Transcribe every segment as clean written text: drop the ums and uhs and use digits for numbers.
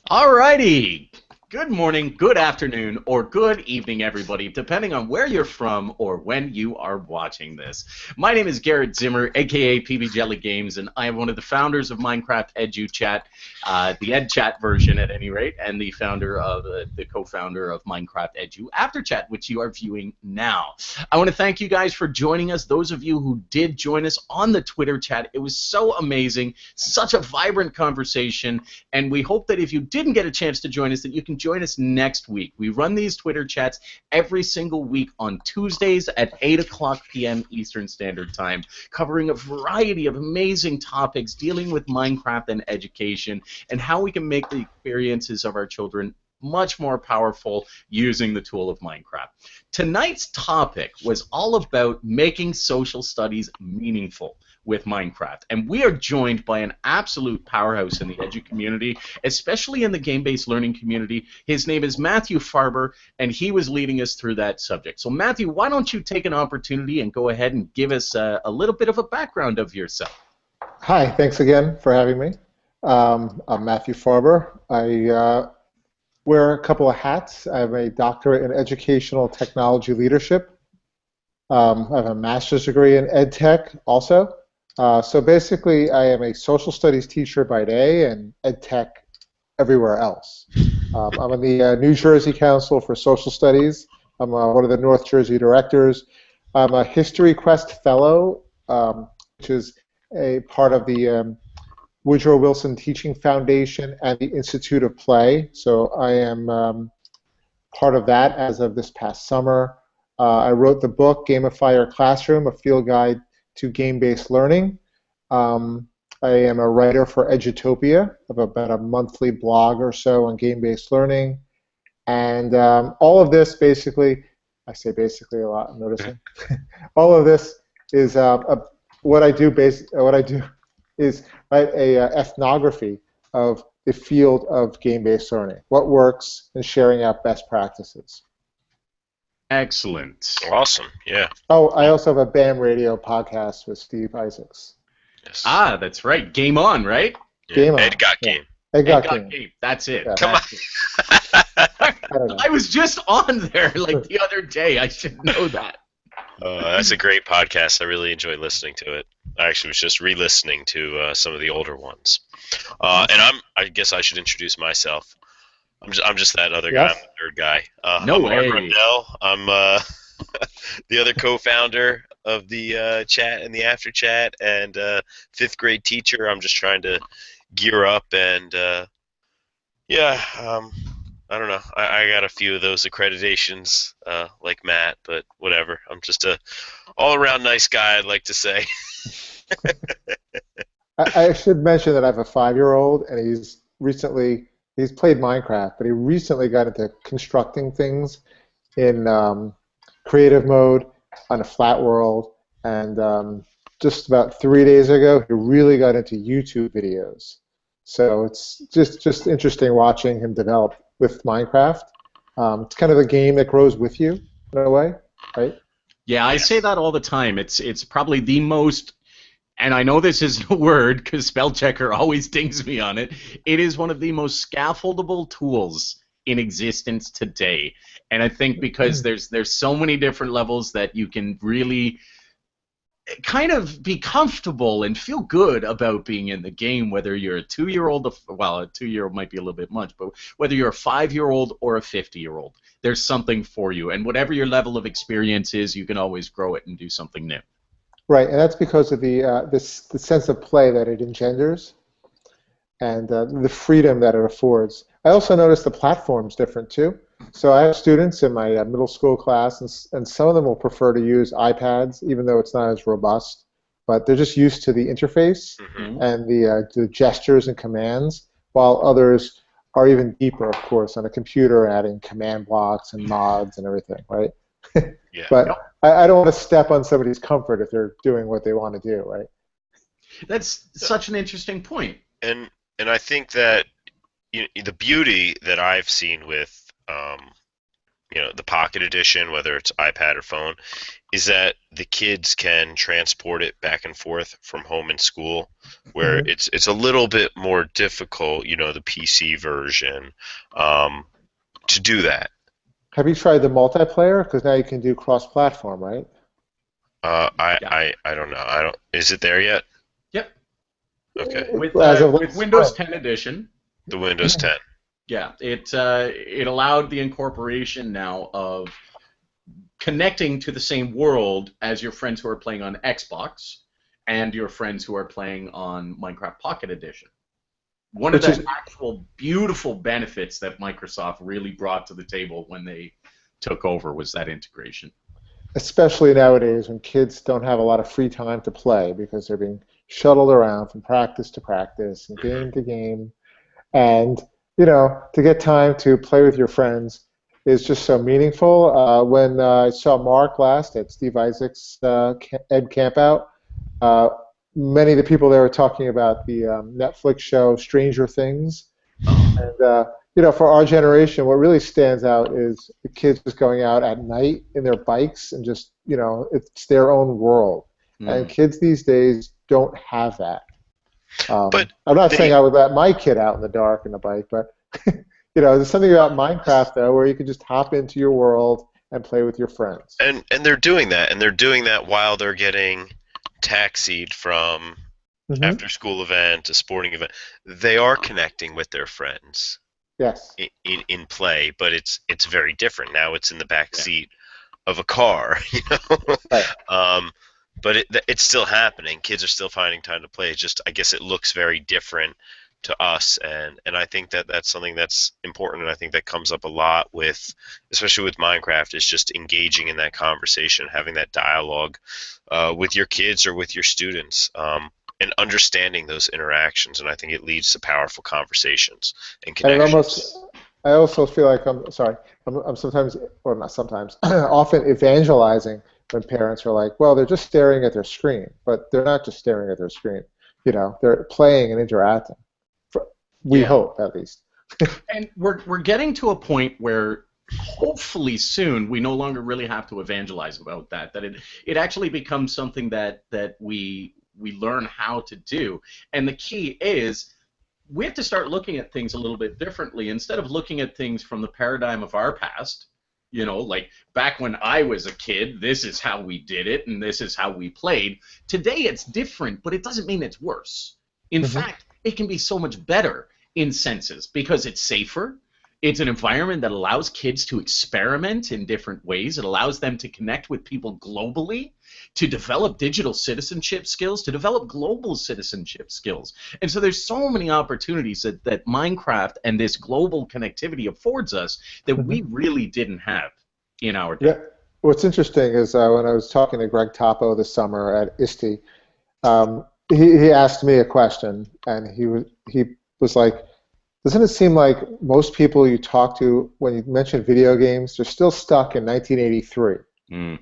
Alrighty. Good morning, good afternoon, or good evening, everybody, depending on where you're from or when you are watching this. My name is Garrett Zimmer, aka PB Jelly Games, and I am one of the founders of MinecraftEdu Chat, the EdChat version at any rate, and the co-founder of MinecraftEdu After Chat, which you are viewing now. I want to thank you guys for joining us. Those of you who did join us on the Twitter chat, it was so amazing, such a vibrant conversation. And we hope that if you didn't get a chance to join us, that you can join us next week. We run these Twitter chats every single week on Tuesdays at 8 o'clock p.m. Eastern Standard Time, covering a variety of amazing topics dealing with Minecraft and education and how we can make the experiences of our children much more powerful using the tool of Minecraft. Tonight's topic was all about making social studies meaningful with Minecraft. And we are joined by an absolute powerhouse in the edu community, especially in the game-based learning community. His name is Matthew Farber, and he was leading us through that subject. So Matthew, why don't you take an opportunity and go ahead and give us a little bit of a background of yourself? Hi, thanks again for having me. I'm Matthew Farber. I wear a couple of hats. I have a doctorate in educational technology leadership. I have a master's degree in EdTech also. So basically, I am a social studies teacher by day and EdTech everywhere else. I'm on the New Jersey Council for Social Studies. I'm one of the North Jersey directors. I'm a History Quest Fellow, which is a part of the Woodrow Wilson Teaching Foundation and the Institute of Play. So I am part of that as of this past summer. I wrote the book Gamify Your Classroom, a field guide to game-based learning. I am a writer for Edutopia, of about a monthly blog or so on game-based learning. And all of this basically, I say basically a lot, I'm noticing. All of this is what I do is write a ethnography of the field of game-based learning, what works, and sharing out best practices. Excellent. Awesome, yeah. Oh, I also have a BAM radio podcast with Steve Isaacs. Yes. Ah, that's right. Game On, right? Yeah. Game On. Ed got Yeah. game. Ed got Game. game. That's it. Yeah. Come That's on. it. I was just on there like the other day. I should know that. That's a great podcast. I really enjoy listening to it. I actually was just re-listening to some of the older ones. And I guess I should introduce myself. I'm just that other guy. Yes. I'm the third guy. No I'm way. Mark Rundell. I'm the other co-founder of the chat and the After Chat, and fifth grade teacher. I'm just trying to gear up, and I don't know. I got a few of those accreditations, like Matt, but whatever. I'm just a all-around nice guy, I'd like to say. I should mention that I have a 5-year-old, and he's played Minecraft, but he recently got into constructing things in creative mode on a flat world, and just about 3 days ago, he really got into YouTube videos. So it's just interesting watching him develop with Minecraft. It's kind of a game that grows with you in a way, right? Yeah, I say that all the time. It's probably the most, and I know this is a word because spell checker always dings me on it. It is one of the most scaffoldable tools in existence today, and I think because there's so many different levels that you can really kind of be comfortable and feel good about being in the game, whether you're a 2-year-old, well, a 2-year-old might be a little bit much, but whether you're a 5-year-old or a 50-year-old, there's something for you. And whatever your level of experience is, you can always grow it and do something new. Right, and that's because of the sense of play that it engenders and the freedom that it affords. I also noticed the platform's different too. So I have students in my middle school class, and some of them will prefer to use iPads, even though it's not as robust. But they're just used to the interface and the gestures and commands, while others are even deeper, of course, on a computer, adding command blocks and mods and everything, right? Yeah. But I don't want to step on somebody's comfort if they're doing what they want to do, right? That's such an interesting point. And I think that the beauty that I've seen with the Pocket Edition, whether it's iPad or phone, is that the kids can transport it back and forth from home and school, where Mhm. it's a little bit more difficult, the PC version, to do that. Have you tried the multiplayer? Because now you can do cross-platform, right? Yeah. I don't know. I don't. Is it there yet? Yep. Okay. As of With last Windows spring. 10 edition, The Windows 10. yeah, it allowed the incorporation now of connecting to the same world as your friends who are playing on Xbox and your friends who are playing on Minecraft Pocket Edition. One of Which the is actual beautiful benefits that Microsoft really brought to the table when they took over was that integration. especially nowadays when kids don't have a lot of free time to play because they're being shuttled around from practice to practice and game to game. And, to get time to play with your friends is just so meaningful. When I saw Mark last at Steve Isaac's Ed Campout, uh, many of the people there were talking about the Netflix show Stranger Things. And, for our generation, what really stands out is the kids just going out at night in their bikes and just, it's their own world. And kids these days don't have that. But I'm not saying they I would let my kid out in the dark in a bike, but, there's something about Minecraft, though, where you can just hop into your world and play with your friends. and they're doing that, and they're doing that while they're getting taxied from Hmm. after school event to sporting event. They are connecting with their friends Yes. in play, but it's very different now. It's in the back Yeah. seat of a car, Right. but it's still happening. Kids are still finding time to play. It's just, I guess, it looks very different to us, and I think that that's something that's important, and I think that comes up a lot with, especially with Minecraft, is just engaging in that conversation, having that dialogue with your kids or with your students, and understanding those interactions, and I think it leads to powerful conversations and And connections. I also feel like I'm sometimes, or not sometimes, often evangelizing when parents are like, well, they're just staring at their screen, but they're not just staring at their screen. They're playing and interacting. We Yeah. hope, at least. And we're getting to a point where hopefully soon we no longer really have to evangelize about that. That it actually becomes something that we learn how to do. And the key is we have to start looking at things a little bit differently. Instead of looking at things from the paradigm of our past, like back when I was a kid, this is how we did it and this is how we played. Today it's different, but it doesn't mean it's worse. In fact, it can be so much better in senses because it's safer. It's an environment that allows kids to experiment in different ways. It allows them to connect with people globally, to develop digital citizenship skills, to develop global citizenship skills. And so there's so many opportunities that Minecraft and this global connectivity affords us that we really didn't have in our day. Yeah. What's interesting is when I was talking to Greg Topo this summer at ISTE, he asked me a question, and he was like, doesn't it seem like most people you talk to when you mention video games, they're still stuck in 1983,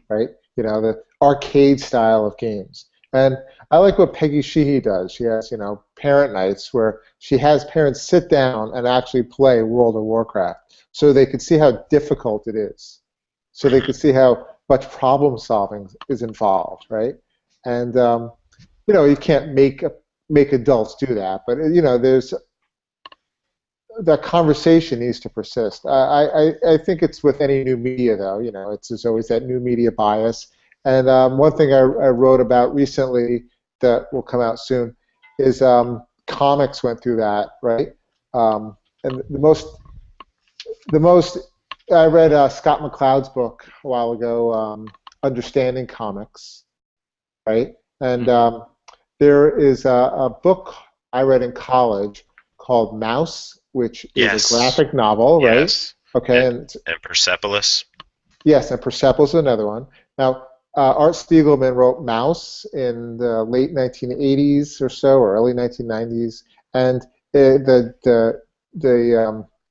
right? The arcade style of games. And I like what Peggy Sheehy does. She has, parent nights where she has parents sit down and actually play World of Warcraft so they could see how difficult it is. So they could see how much problem solving is involved, right? And, you can't make adults do that, but, there's that conversation needs to persist. I think it's with any new media, though. There's always that new media bias. And one thing I wrote about recently that will come out soon is comics went through that, right? And the most I read Scott McCloud's book a while ago, Understanding Comics, right? And there is a book I read in college called Mouse, which is a graphic novel, Yes. right? Okay, And Persepolis. Yes, and Persepolis is another one. Now, Art Spiegelman wrote Mouse in the late 1980s or so, or early 1990s, and the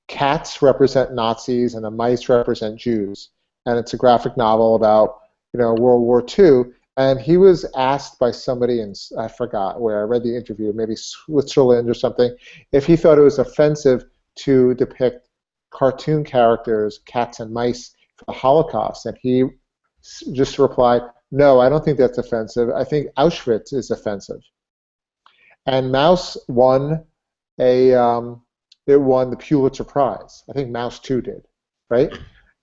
cats represent Nazis and the mice represent Jews, and it's a graphic novel about World War II. And he was asked by somebody in, I forgot where, I read the interview, maybe Switzerland or something, if he thought it was offensive to depict cartoon characters, cats and mice, for the Holocaust, and he just replied, "No, I don't think that's offensive. I think Auschwitz is offensive." And Mouse won it won the Pulitzer Prize. I think Mouse 2 did, right?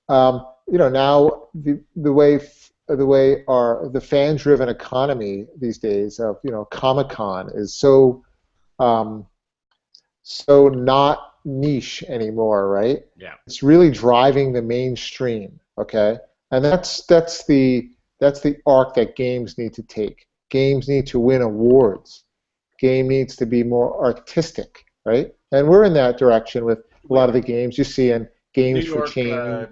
Now the fan-driven economy these days of Comic-Con is so not niche anymore, right? Yeah. It's really driving the mainstream, okay? And that's the arc that games need to take. Games need to win awards. Game needs to be more artistic, right? And we're in that direction with a lot of the games you see in Games New for York, Change.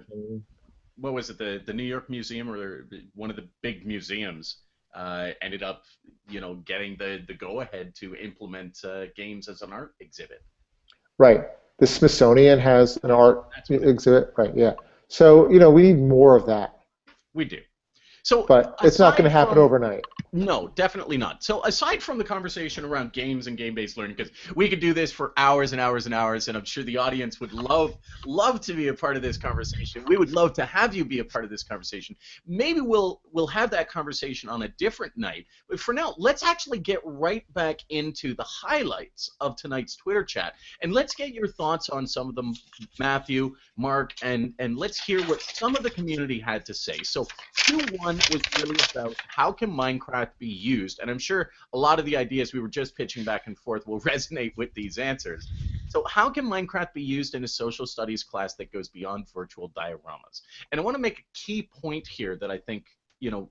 What was it? The New York Museum, or one of the big museums, ended up, getting the go-ahead to implement games as an art exhibit. Right. The Smithsonian has an art exhibit. Right. Yeah. So we need more of that. We do. So, but it's not going to happen overnight. No, definitely not. So aside from the conversation around games and game-based learning, because we could do this for hours and hours and hours, and I'm sure the audience would love to be a part of this conversation. We would love to have you be a part of this conversation. Maybe we'll have that conversation on a different night. But for now, let's actually get right back into the highlights of tonight's Twitter chat, and let's get your thoughts on some of them, Matthew, Mark, and let's hear what some of the community had to say. So Q1 was really about how can Minecraft be used, and I'm sure a lot of the ideas we were just pitching back and forth will resonate with these answers. So how can Minecraft be used in a social studies class that goes beyond virtual dioramas? And I want to make a key point here that I think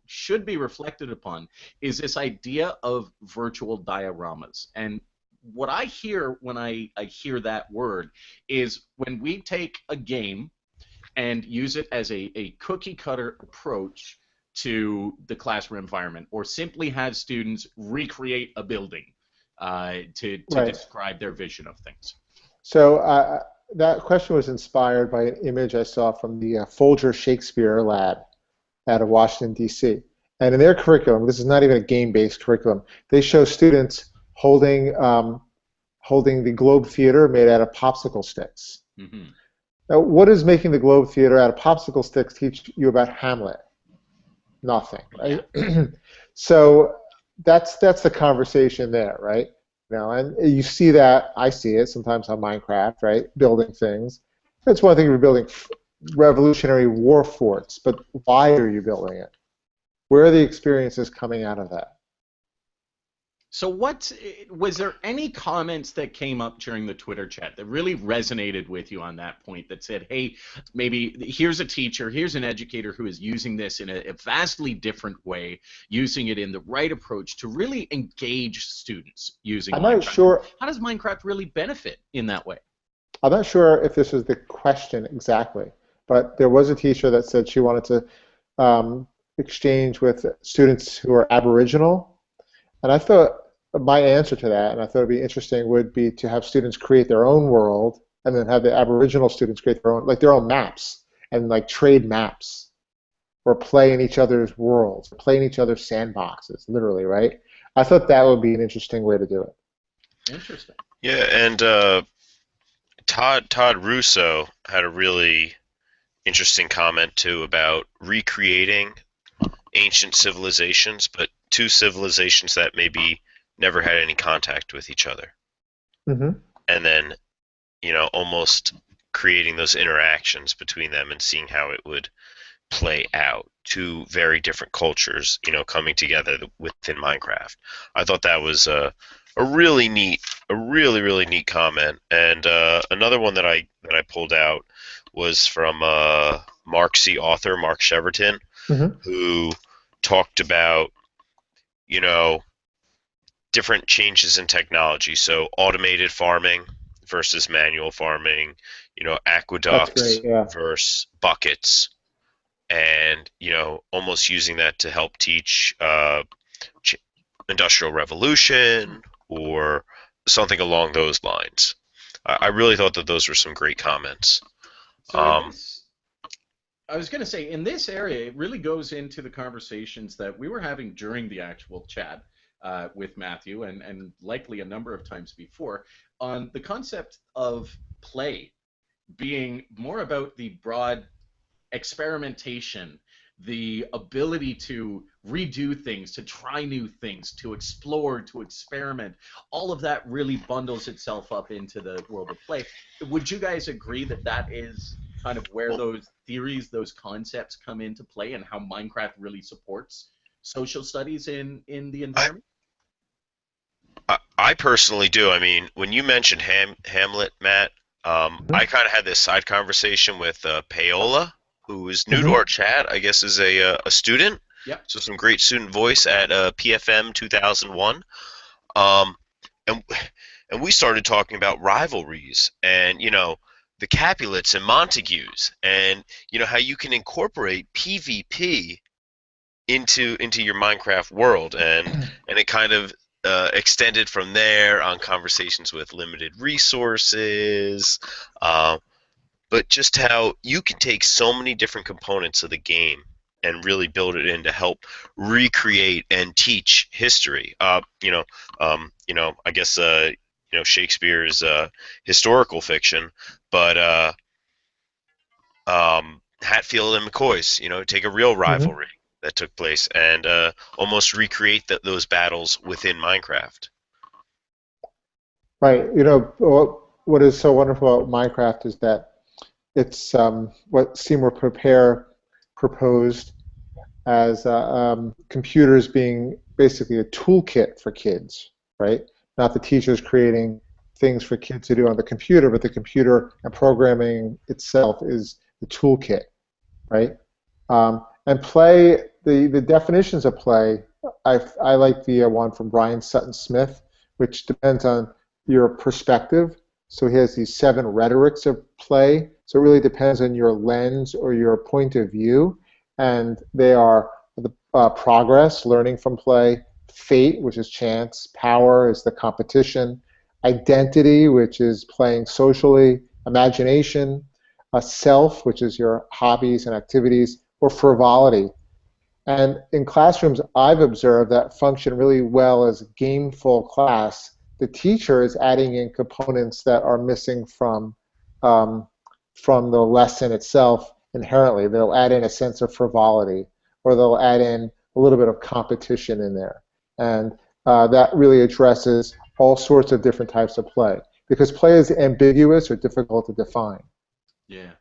should be reflected upon is this idea of virtual dioramas. And what I hear when I hear that word is when we take a game and use it as a cookie cutter approach to the classroom environment, or simply have students recreate a building to describe their vision of things. So that question was inspired by an image I saw from the Folger Shakespeare Lab out of Washington, D.C. And in their curriculum, this is not even a game-based curriculum, they show students holding the Globe Theater made out of popsicle sticks. Mm-hmm. Now, what does making the Globe Theater out of popsicle sticks teach you about Hamlet? Nothing, right? So that's the conversation there, right? And you see that, I see it sometimes on Minecraft, right? Building things. It's one thing if you're building revolutionary war forts, but why are you building it? Where are the experiences coming out of that? So was there any comments that came up during the Twitter chat that really resonated with you on that point, that said, hey, maybe here's a teacher, here's an educator who is using this in a vastly different way, using it in the right approach to really engage students using Minecraft? I'm not sure. How does Minecraft really benefit in that way? I'm not sure if this was the question exactly, but there was a teacher that said she wanted to exchange with students who are Aboriginal. And I thought my answer to that, and I thought it'd be interesting, would be to have students create their own world, and then have the Aboriginal students create their own maps, and trade maps, or play in each other's worlds, play in each other's sandboxes, literally, right? I thought that would be an interesting way to do it. Interesting. Yeah, and Todd Russo had a really interesting comment too about recreating ancient civilizations, but two civilizations that maybe never had any contact with each other. Mm-hmm. And then, almost creating those interactions between them and seeing how it would play out. Two very different cultures, coming together within Minecraft. I thought that was a really neat comment. And another one that I pulled out was from Mark Cheverton, mm-hmm. who talked about different changes in technology. So automated farming versus manual farming, aqueducts versus buckets, and almost using that to help teach Industrial Revolution or something along those lines. I really thought that those were some great comments. So I was going to say, in this area, it really goes into the conversations that we were having during the actual chat with Matthew, and likely a number of times before, on the concept of play being more about the broad experimentation, the ability to redo things, to try new things, to explore, to experiment, all of that really bundles itself up into the world of play. Would you guys agree that that is kind of where Well, those theories, those concepts come into play, and how Minecraft really supports social studies in the I, environment? I personally do. I mean, when you mentioned Hamlet, Matt, I kind of had this side conversation with Paola, who is new to Hmm. our chat. I guess is a student. Yep. So some great student voice at PFM 2001. Um, and and we started talking about rivalries and the Capulets and Montagues and how you can incorporate PvP into your Minecraft world, and it kind of extended from there on conversations with limited resources, uh, but just how you can take so many different components of the game and really build it in to help recreate and teach history. I guess Shakespeare's historical fiction, but Hatfield and McCoy's, take a real Hmm. rivalry that took place and almost recreate those battles within Minecraft. Right. What is so wonderful about Minecraft is that it's what Seymour Prepare proposed as computers being basically a toolkit for kids, right? Not the teachers creating things for kids to do on the computer, but the computer and programming itself is the toolkit, right? And play, the definitions of play, I like the one from Brian Sutton Smith, which depends on your perspective. So he has these 7 rhetorics of play. So it really depends on your lens or your point of view. And they are the progress, learning from play, fate, which is chance, power is the competition, identity, which is playing socially, imagination, self, which is your hobbies and activities, or frivolity. And in classrooms, I've observed that function really well as gameful class. The teacher is adding in components that are missing um, from the lesson itself inherently. They'll add in a sense of frivolity, or they'll add in a little bit of competition in there. And that really addresses all sorts of different types of play. Because play is ambiguous or difficult to define. Yeah.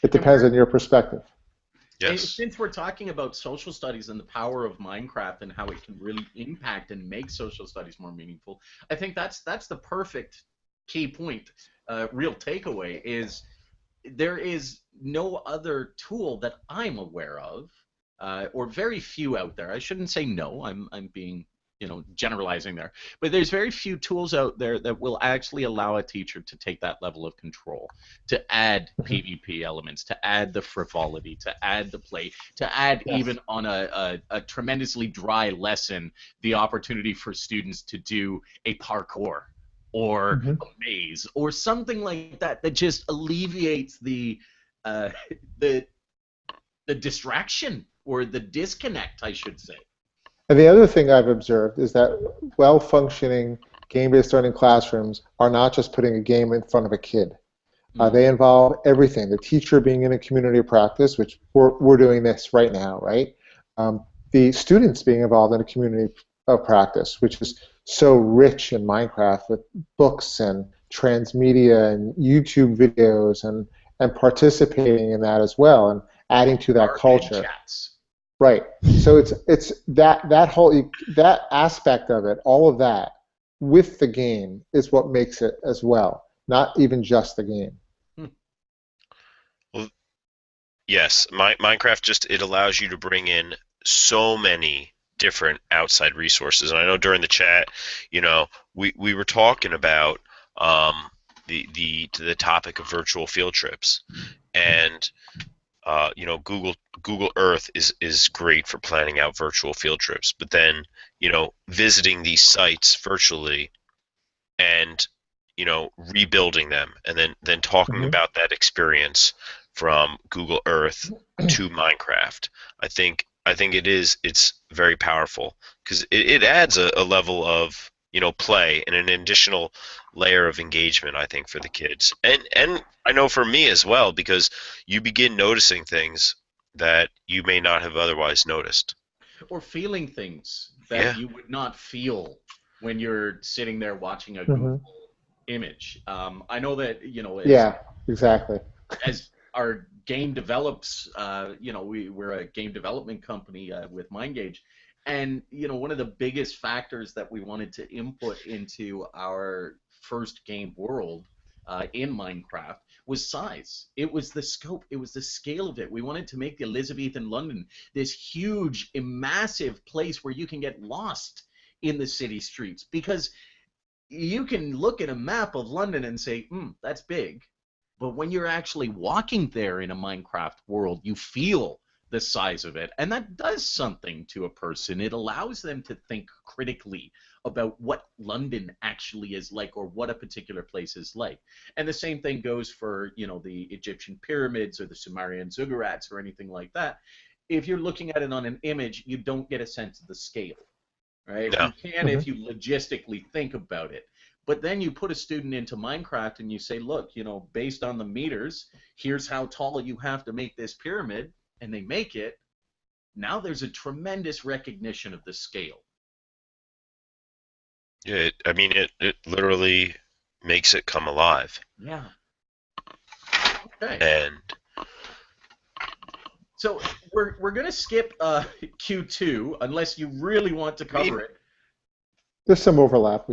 It And depends on your perspective. Yes. since we're talking about social studies and the power of Minecraft and how it can really impact and make social studies more meaningful, I think that's the perfect key point. Real takeaway is there is no other tool that I'm aware of, or very few out there. I shouldn't say no. I'm being generalizing there, but there's very few tools out there that will actually allow a teacher to take that level of control, to add Mhm. PvP elements, to add the frivolity, to add the play, to add Yes. even on a tremendously dry lesson the opportunity for students to do a parkour or Mhm. a maze or something like that that just alleviates uh, the the distraction or the disconnect, I should say. And the other thing I've observed is that well-functioning game-based learning classrooms are not just putting a game in front of a kid. Mm. They involve everything. The teacher being in a community of practice, which we're doing this right now, right? The students being involved in a community of practice, which is so rich in Minecraft with books and transmedia and YouTube videos and participating in that as well and adding to that Our culture. EdChats. Right. So it's that whole that aspect of it, all of that with the game is what makes it as well, not even just the game. Hmm. Well, yes. Minecraft just it allows you to bring in so many different outside resources. And I know during the chat, we were talking about the topic of virtual field trips, and Google Earth is great for planning out virtual field trips, but then visiting these sites virtually and rebuilding them, and then talking Hmm. about that experience from Google Earth to Minecraft. I think it's very powerful because it adds a level of play and an additional layer of engagement, I think, for the kids. And I know for me as well, because you begin noticing things that you may not have otherwise noticed. Or feeling things that Yeah. you would not feel when you're sitting there watching a Hmm. Google image. I know that, Yeah, exactly. as our game develops, we're a game development company with MindGauge, and one of the biggest factors that we wanted to input into our first game world in Minecraft was size. It was the scope. It was the scale of it. We wanted to make the Elizabethan London this huge, massive place where you can get lost in the city streets, because you can look at a map of London and say, that's big. But when you're actually walking there in a Minecraft world, you feel the size of it. And that does something to a person. It allows them to think critically about what London actually is like, or what a particular place is like. And the same thing goes for, the Egyptian pyramids or the Sumerian ziggurats or anything like that. If you're looking at it on an image, you don't get a sense of the scale. Right? No. You can if you logistically think about it. But then you put a student into Minecraft and you say, look, based on the meters, here's how tall you have to make this pyramid, and they make it. Now there's a tremendous recognition of the scale. Yeah, it literally makes it come alive. Yeah. Okay. And so we're gonna skip Q2 unless you really want to cover it. There's some overlap.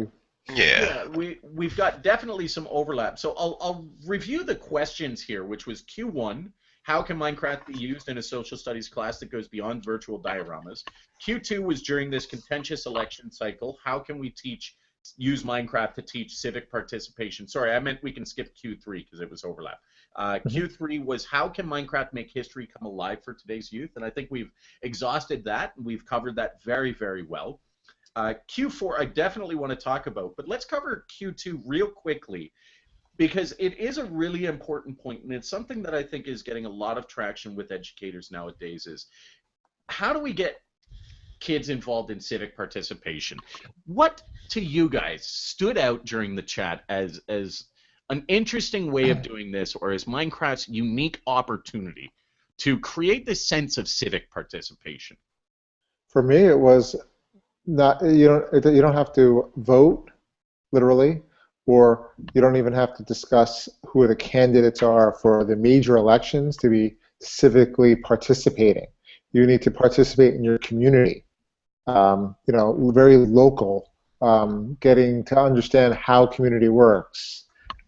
Yeah, we've got definitely some overlap. So I'll review the questions here, which was Q1, how can Minecraft be used in a social studies class that goes beyond virtual dioramas? Q2 was during this contentious election cycle, how can we use Minecraft to teach civic participation? Sorry, I meant we can skip Q3 because it was overlap. Q3 was how can Minecraft make history come alive for today's youth? And I think we've exhausted that, and we've covered that very, very well. Q4 I definitely want to talk about, but let's cover Q2 real quickly, because it is a really important point, and it's something that I think is getting a lot of traction with educators nowadays, is how do we get kids involved in civic participation? What, to you guys, stood out during the chat as an interesting way of doing this, or as Minecraft's unique opportunity to create this sense of civic participation? For me, it was not, you don't have to vote, literally, or you don't even have to discuss who the candidates are for the major elections to be civically participating. You need to participate in your community, very local, getting to understand how community works.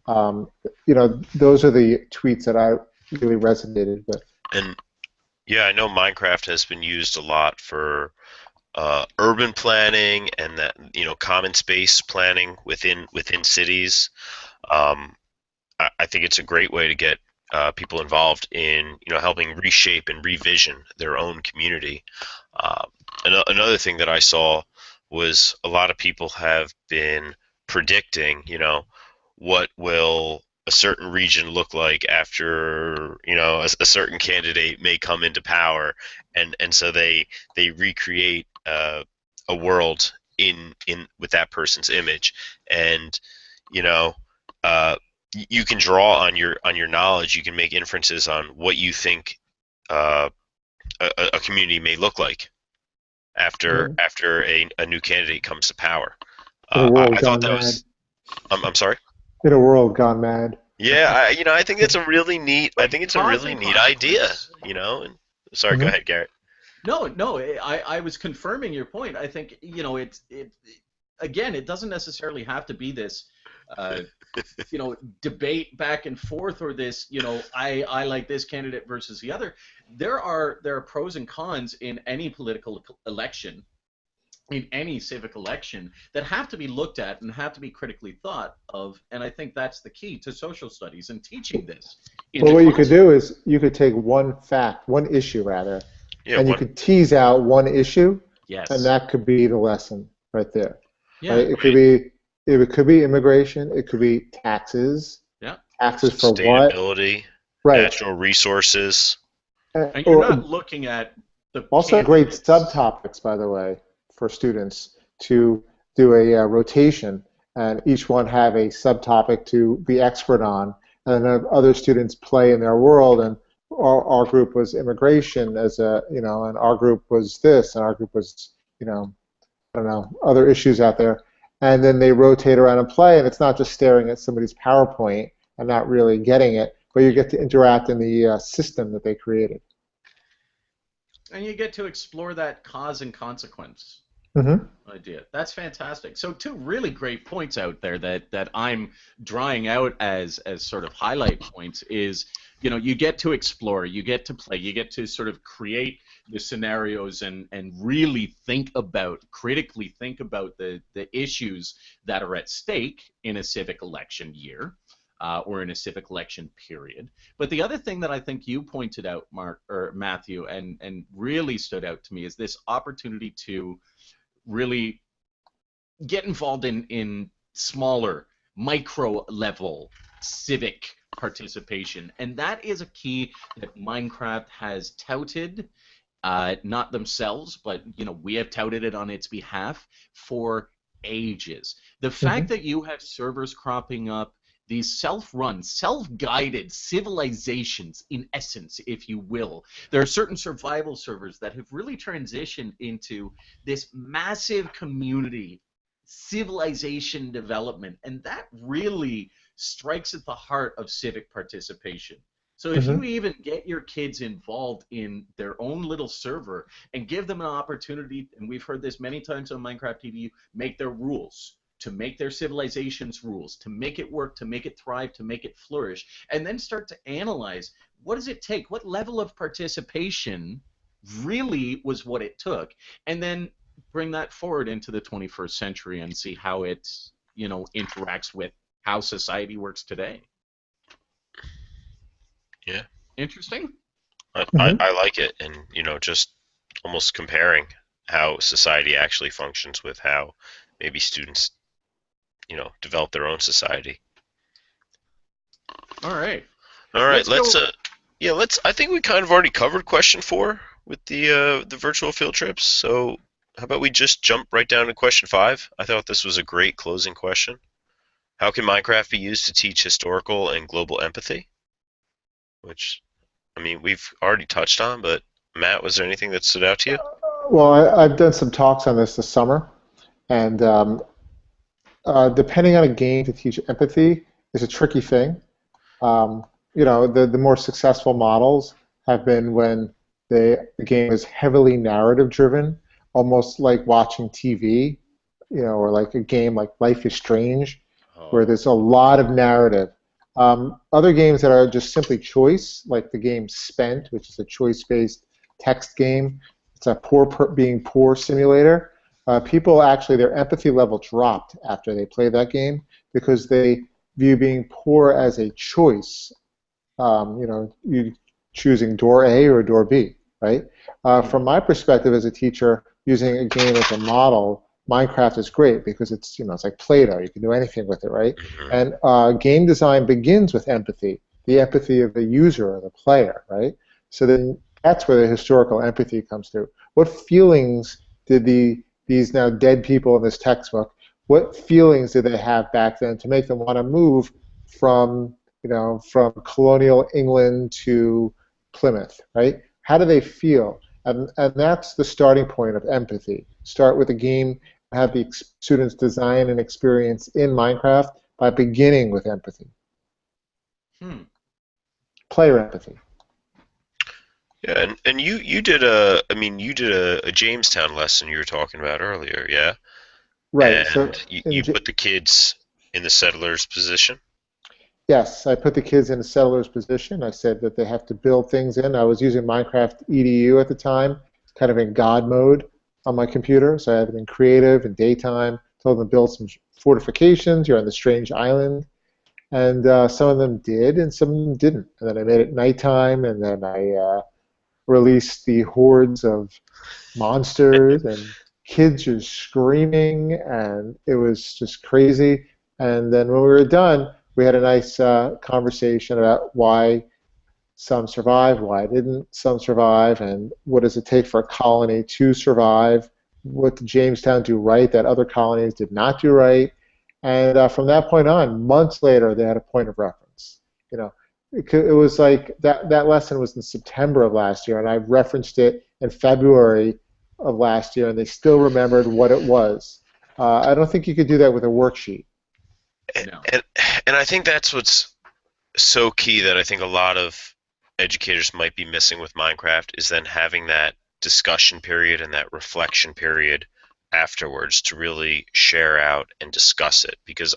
Those are the tweets that I really resonated with. and yeah, I know Minecraft has been used a lot for urban planning and that common space planning within cities. I think it's a great way to get people involved in helping reshape and revision their own community. Another thing that I saw was a lot of people have been predicting, what will a certain region look like after a certain candidate may come into power, and so they recreate a world in with that person's image, and you can draw on your knowledge. You can make inferences on what you think a community may look like after a new candidate comes to power. I thought that was. I'm sorry. In a world gone mad. Yeah, I think it's a really neat. I think it's a really neat idea. And, sorry, go ahead, Garrett. No, I was confirming your point. I think again, it doesn't necessarily have to be this debate back and forth, or this I like this candidate versus the other. There are pros and cons in any political election, in any civic election, that have to be looked at and have to be critically thought of, and I think that's the key to social studies and teaching this. Well, what you could do is you could take one issue rather, and you could tease out one issue, and that could be the lesson right there. Yeah, right? It could be immigration, it could be taxes. Yeah. Taxes for what? Sustainability, right. Natural resources. And you're not looking at the also great subtopics, by the way, for students to do a rotation, and each one have a subtopic to be expert on, and then other students play in their world. And our group was immigration as a, and our group was this, and our group was, I don't know, other issues out there. And then they rotate around and play, and it's not just staring at somebody's PowerPoint and not really getting it, but you get to interact in the system that they created. And you get to explore that cause and consequence idea. That's fantastic. So two really great points out there that I'm drawing out as sort of highlight points is, you get to explore, you get to play, you get to sort of create the scenarios and really critically think about the issues that are at stake in a civic election year. Or in a civic election period. But the other thing that I think you pointed out, Matthew, and really stood out to me is this opportunity to really get involved in smaller, micro-level civic participation. And that is a key that Minecraft has touted, not themselves, but we have touted it on its behalf for ages. The fact that you have servers cropping up, these self-run, self-guided civilizations, in essence, if you will. There are certain survival servers that have really transitioned into this massive community civilization development, and that really strikes at the heart of civic participation. So if you even get your kids involved in their own little server and give them an opportunity, and we've heard this many times on MinecraftEdu, make their rules, to make their civilization's rules, to make it work, to make it thrive, to make it flourish, and then start to analyze what does it take, what level of participation really was what it took, and then bring that forward into the 21st century and see how it interacts with how society works today. Yeah. Interesting. I like it, and just almost comparing how society actually functions with how maybe students develop their own society. All right. Let's I think we kind of already covered question 4 with the virtual field trips. So how about we just jump right down to question 5? I thought this was a great closing question. How can Minecraft be used to teach historical and global empathy? Which, we've already touched on, but Matt, was there anything that stood out to you? Well, I've done some talks on this summer, and depending on a game to teach empathy is a tricky thing. The more successful models have been when the game is heavily narrative driven, almost like watching TV, or like a game like Life is Strange, where there's a lot of narrative. Other games that are just simply choice, like the game Spent, which is a choice-based text game. It's a being poor simulator. People actually, their empathy level dropped after they played that game because they view being poor as a choice. You choosing door A or door B, right? From my perspective as a teacher, using a game as a model, Minecraft is great because it's it's like Play-Doh. You can do anything with it, right? And game design begins with empathy, the empathy of the user or the player, right? So then that's where the historical empathy comes through. What feelings did these now dead people in this textbook, what feelings did they have back then to make them want to move from colonial England to Plymouth, right? How do they feel? And that's the starting point of empathy. Start with a game, have the students design an experience in Minecraft by beginning with empathy. Player empathy. Yeah, and you did a Jamestown lesson you were talking about earlier, yeah? Right. And you put the kids in the settler's position? Yes, I put the kids in a settler's position. I said that they have to build things in. I was using MinecraftEdu at the time, kind of in God mode on my computer. So I had them in creative and daytime, told them to build some fortifications. You're on the strange island. And some of them did, and some of them didn't. And then I made it nighttime, and then I released the hordes of monsters, and kids just screaming, and it was just crazy. And then when we were done, we had a nice conversation about why some survived, why didn't some survive, and what does it take for a colony to survive, what did Jamestown do right that other colonies did not do right, and from that point on, months later, they had a point of reference. You know, it was like that lesson was in September of last year, and I referenced it in February of last year, and they still remembered what it was. I don't think you could do that with a worksheet. No. And I think that's what's so key that I think a lot of educators might be missing with Minecraft is then having that discussion period and that reflection period afterwards to really share out and discuss it, because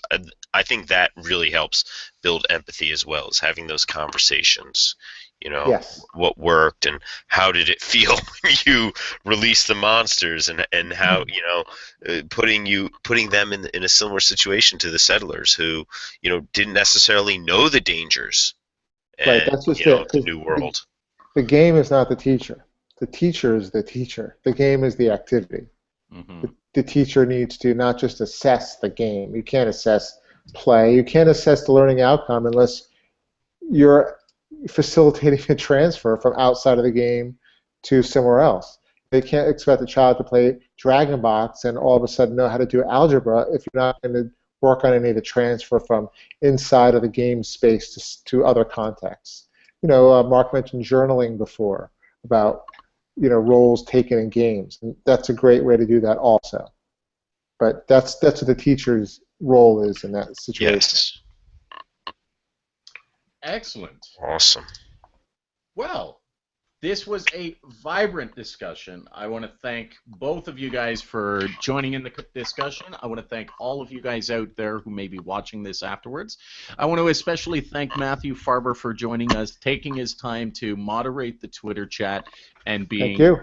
I think that really helps build empathy as well, as having those conversations. You know, Yes. what worked and how did it feel when you released the monsters, and how, you know, putting them in a similar situation to the settlers who, you know, didn't necessarily know the dangers Right, and, that's just you know, it. the 'Cause new world. the game is not the teacher. The teacher is the teacher. The game is the activity. Mm-hmm. The teacher needs to not just assess the game. You can't assess play. You can't assess the learning outcome unless you're facilitating a transfer from outside of the game to somewhere else. They can't expect a child to play Dragon Box and all of a sudden know how to do algebra if you're not going to work on any of the transfer from inside of the game space to other contexts. You know, Mark mentioned journaling before about, you know, roles taken in games. And that's a great way to do that also. But that's what the teacher's role is in that situation. Yes. Excellent. Awesome. Well, this was a vibrant discussion. I want to thank both of you guys for joining in the discussion. I want to thank all of you guys out there who may be watching this afterwards. I want to especially thank Matthew Farber for joining us, taking his time to moderate the Twitter chat, and being Thank you.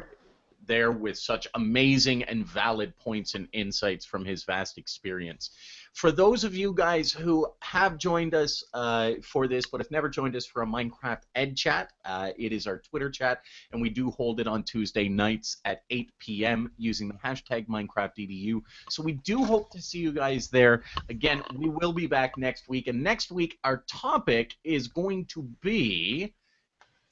there with such amazing and valid points and insights from his vast experience. For those of you guys who have joined us for this, but have never joined us for a Minecraft EdChat, it is our Twitter chat, and we do hold it on Tuesday nights at 8 p.m. using the hashtag MinecraftEdu. So we do hope to see you guys there. Again, we will be back next week, and next week our topic is going to be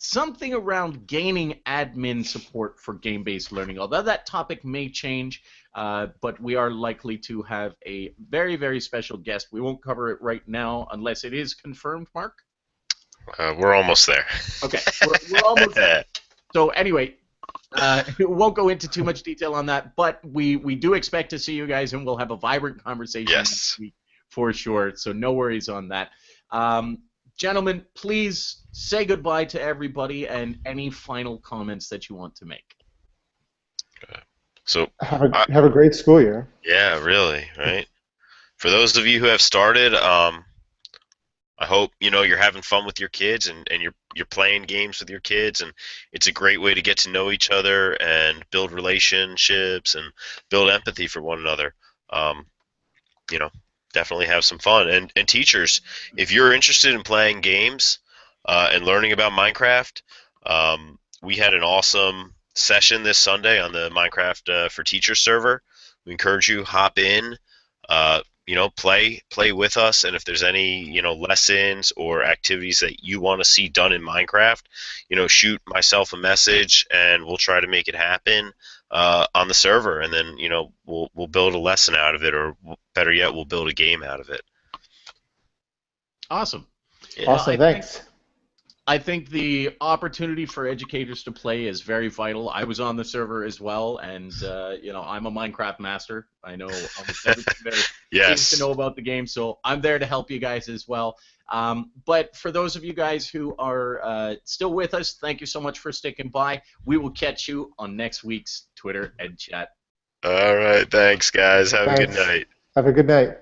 something around gaining admin support for game-based learning. Although that topic may change, but we are likely to have a very, very special guest. We won't cover it right now unless it is confirmed, Mark? We're almost there. Okay, we're almost there. So anyway, we won't go into too much detail on that, but we do expect to see you guys, and we'll have a vibrant conversation next week for sure, so no worries on that. Gentlemen, please say goodbye to everybody and any final comments that you want to make. So have a great school year. Yeah, really, right? For those of you who have started, I hope, you know, you're having fun with your kids, and you're playing games with your kids, and it's a great way to get to know each other and build relationships and build empathy for one another. You know, definitely have some fun. And teachers, if you're interested in playing games and learning about Minecraft, we had an awesome session this Sunday on the Minecraft for Teachers server. We encourage you, hop in, you know, play with us, and if there's any, you know, lessons or activities that you want to see done in Minecraft, you know, shoot myself a message and we'll try to make it happen on the server, and then, you know, we'll build a lesson out of it, or better yet, we'll build a game out of it. Awesome. Yeah. Awesome, thanks. I think the opportunity for educators to play is very vital. I was on the server as well, and you know, I'm a Minecraft master. I know almost everything there is to know about the game, so I'm there to help you guys as well. But for those of you guys who are still with us, thank you so much for sticking by. We will catch you on next week's Twitter EdChat. All right, thanks, guys. Have a good night. Have a good night.